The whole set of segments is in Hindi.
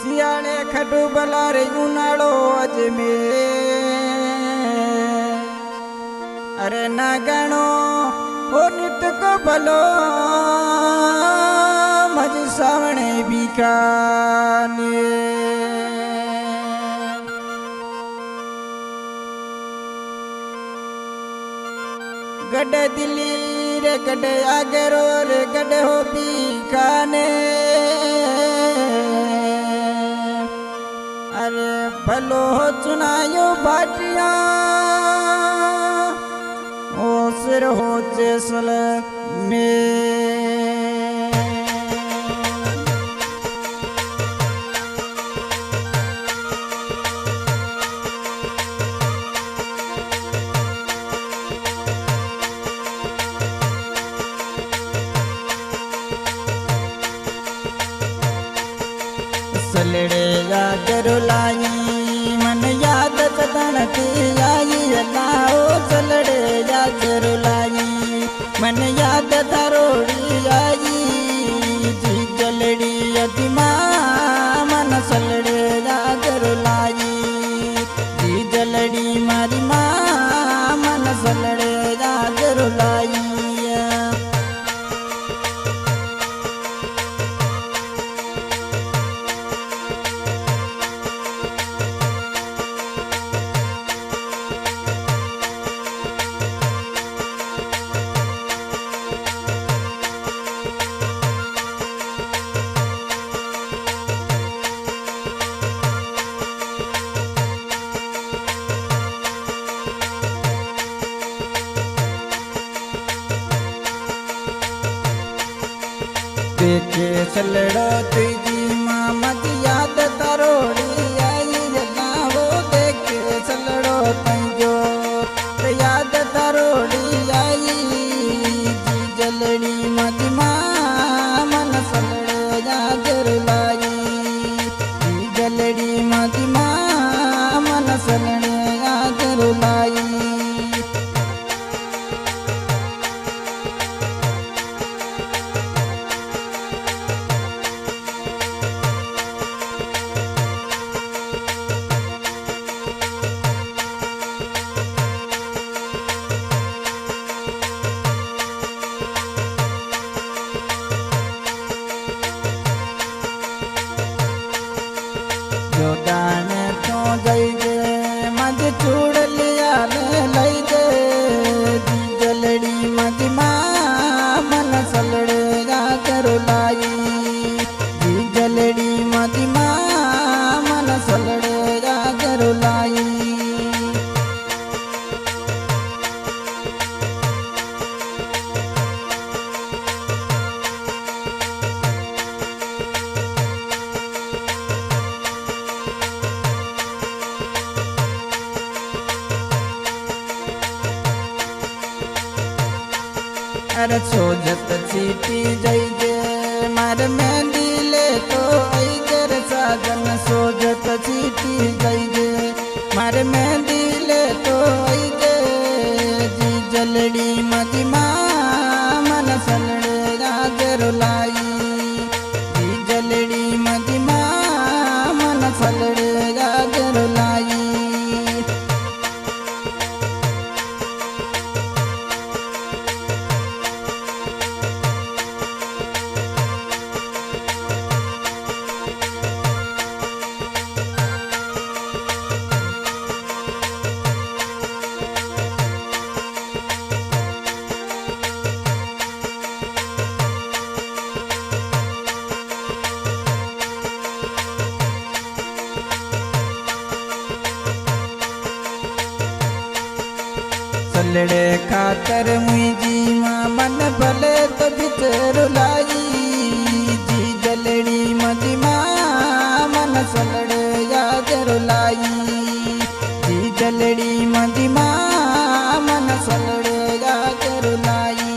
શિયાળે ખડું બલારે ઉનાળો અજમેર અરે ના ગણો ઓ નિટકો ભલો મજ સાવણે બીકાને गड दिल्ली रे गड आगरो रे गड हो बीकाने अरे भलो हो चुनायो भाटिया ओ सिर हो जैसल में सलड़े याद रुलाई मन याद कदन की आई अल्लाह सलड़े याद रुलाई मन याद धरोड़ी आई जी जलड़ी अदिमा मन सलड़े याद रुलाई जी जलड़ी मारी माँ मन सलड़े याद रुलाई देखे सलड़ो तुझी माँ मत याद तरोड़ी आई जलावो देखे सलड़ो तुझो याद तरोड़ी आई जी जलड़ी मत माँ मन सलड़े याद रुलाई जी जलड़ी मत माँ मन सलड़े याद रुलाई जोदाने तो गई गे मज चूड़ लिया लई गे जी जलड़ी मज माँ मन सलड़े याद रुलाई जी जलड़ी मज माँ मन सलड़े याद रुलाई अरे सोजत चीटी जई गे मार मेहंदी ले तो आई गे साजन सोजत चीटी जई गे मार मेहंदी ले तो आई गे जी जलड़ी मजी माँ मन सलड़े याद रुलाई जी जलड़ी मजी माँ मन सलड़े याद रुलाई सलड़े खातर मुझी माँ मन भले तो बिच रुलाई जी जलड़ी मजी माँ मन सलड़े याद रुलाई जी जलड़ी मजी माँ मन सलड़े याद रुलाई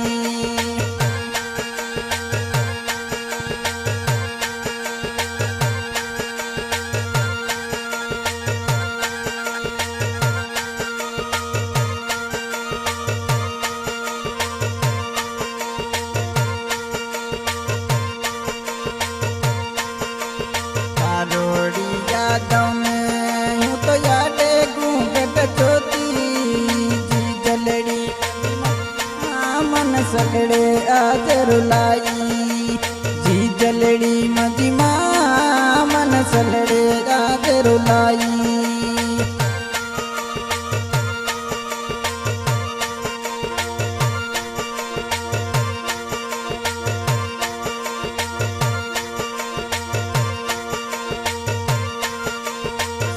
रोड़ी यादों में यूं तो यादे घूंघट चोती जी जलड़ी मन सगड़े आज रुलाई जी जलड़ी मदिमा मन सलड़े आज रुलाई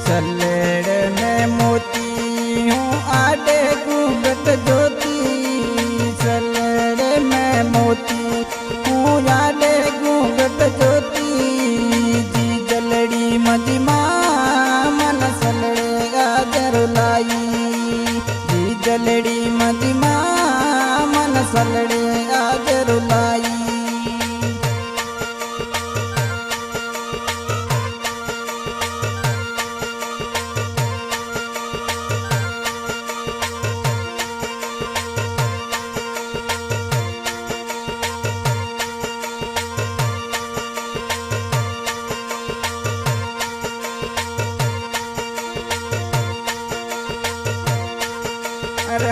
सलड़ में मोती हूँ आडे घूंघट ज्योति सलड़ में मोती हूँ आडे घूंघट ज्योति जी जलड़ी मदिमा मन सलड़े गाजर लाई जी जलड़ी मदिमा मन सलड़े गाजर लाई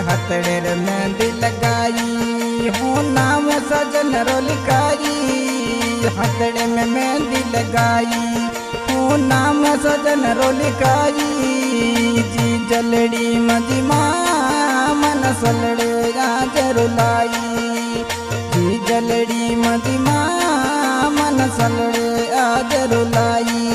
हथड़ेर मेहंदी लगाई हूँ नाम सजन रो लिखाई हथड़े में मेहंदी लगाई हूँ नाम सजन रो लिखाई जी जलड़ी मदिमा मन सलड़े गाजर लाई जी जलड़ी मदिमा मन सलड़े गाजर लाई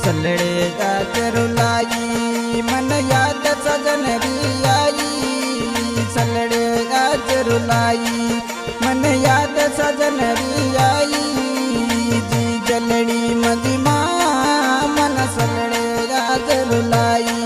सलड़े गाजर लाई मन याद सजन री आई सलड़े गाजर लाई मन याद सजन री आई जी जलड़ी मदिमा मन सलड़े गाजर लाई